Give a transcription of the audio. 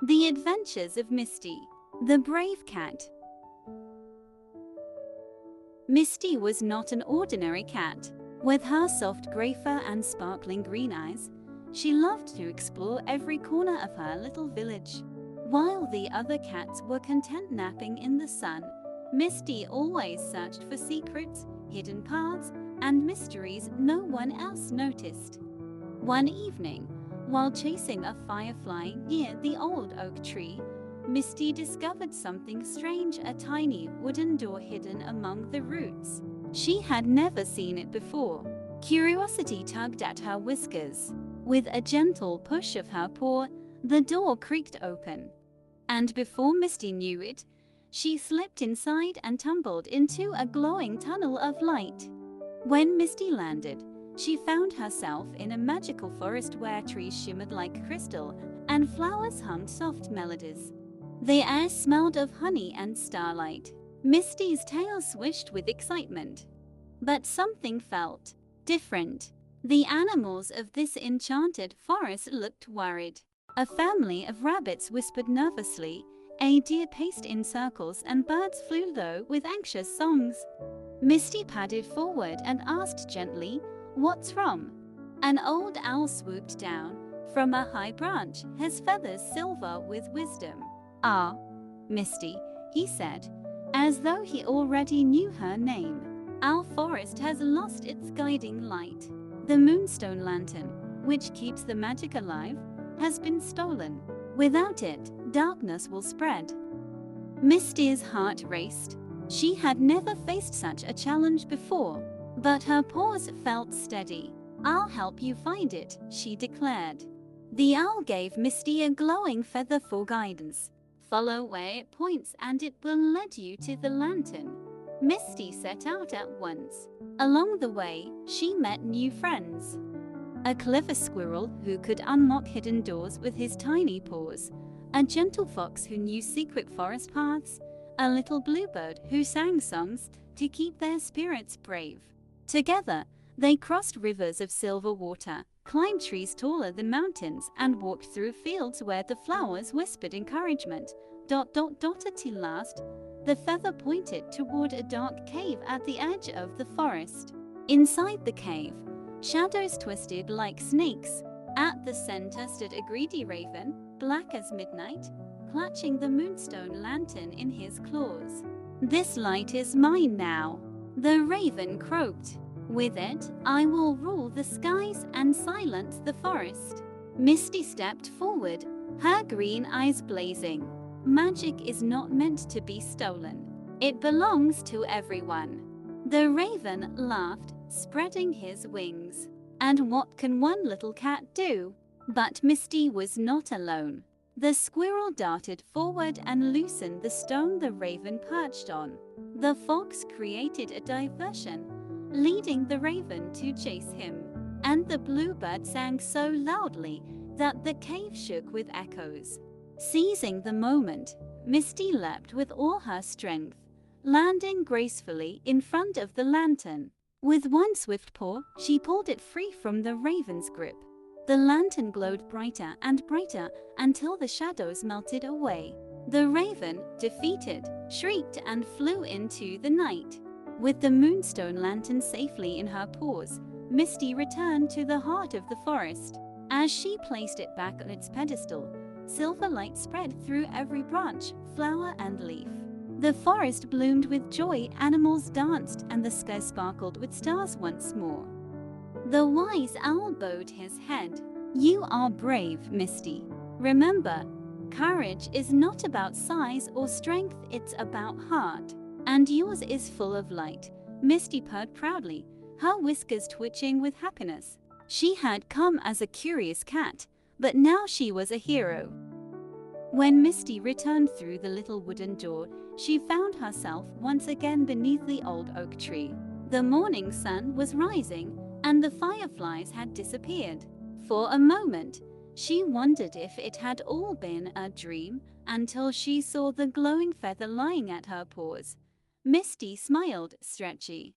The Adventures of Misty, the Brave Cat. Misty was not an ordinary cat. With her soft grey fur and sparkling green eyes, she loved to explore every corner of her little village. While the other cats were content napping in the sun, Misty always searched for secrets, hidden paths, and mysteries no one else noticed. One evening, while chasing a firefly near the old oak tree, Misty discovered something strange, a tiny wooden door hidden among the roots. She had never seen it before. Curiosity tugged at her whiskers. With a gentle push of her paw, the door creaked open. And before Misty knew it, she slipped inside and tumbled into a glowing tunnel of light. When Misty landed, she found herself in a magical forest where trees shimmered like crystal and flowers hummed soft melodies. The air smelled of honey and starlight. Misty's tail swished with excitement. But something felt different. The animals of this enchanted forest looked worried. A family of rabbits whispered nervously, a deer paced in circles, and birds flew low with anxious songs. Misty padded forward and asked gently, "What's wrong?" An old owl swooped down from a high branch, his feathers silver with wisdom. "Ah, Misty," he said, as though he already knew her name. "Our forest has lost its guiding light. The moonstone lantern, which keeps the magic alive, has been stolen. Without it, darkness will spread." Misty's heart raced. She had never faced such a challenge before, but her paws felt steady. "I'll help you find it," she declared. The owl gave Misty a glowing feather for guidance. "Follow where it points and it will lead you to the lantern." Misty set out at once. Along the way, she met new friends. A clever squirrel who could unlock hidden doors with his tiny paws, a gentle fox who knew secret forest paths, a little bluebird who sang songs to keep their spirits brave. Together, they crossed rivers of silver water, climbed trees taller than mountains, and walked through fields where the flowers whispered encouragement. At last, the feather pointed toward a dark cave at the edge of the forest. Inside the cave, shadows twisted like snakes. At the center stood a greedy raven, black as midnight, clutching the moonstone lantern in his claws. "This light is mine now," the raven croaked. "With it, I will rule the skies and silence the forest." Misty stepped forward, her green eyes blazing. "Magic is not meant to be stolen. It belongs to everyone." The raven laughed, spreading his wings. "And what can one little cat do?" But Misty was not alone. The squirrel darted forward and loosened the stone the raven perched on. The fox created a diversion, leading the raven to chase him. And the bluebird sang so loudly that the cave shook with echoes. Seizing the moment, Misty leapt with all her strength, landing gracefully in front of the lantern. With one swift paw, she pulled it free from the raven's grip. The lantern glowed brighter and brighter until the shadows melted away. The raven, defeated, shrieked and flew into the night. With the moonstone lantern safely in her paws, Misty returned to the heart of the forest. As she placed it back on its pedestal, silver light spread through every branch, flower and leaf. The forest bloomed with joy, animals danced, and the sky sparkled with stars once more. The wise owl bowed his head. "You are brave, Misty. Remember, courage is not about size or strength, it's about heart. And yours is full of light." Misty purred proudly, her whiskers twitching with happiness. She had come as a curious cat, but now she was a hero. When Misty returned through the little wooden door, she found herself once again beneath the old oak tree. The morning sun was rising, and the fireflies had disappeared. For a moment, she wondered if it had all been a dream, until she saw the glowing feather lying at her paws. Misty smiled, stretchy.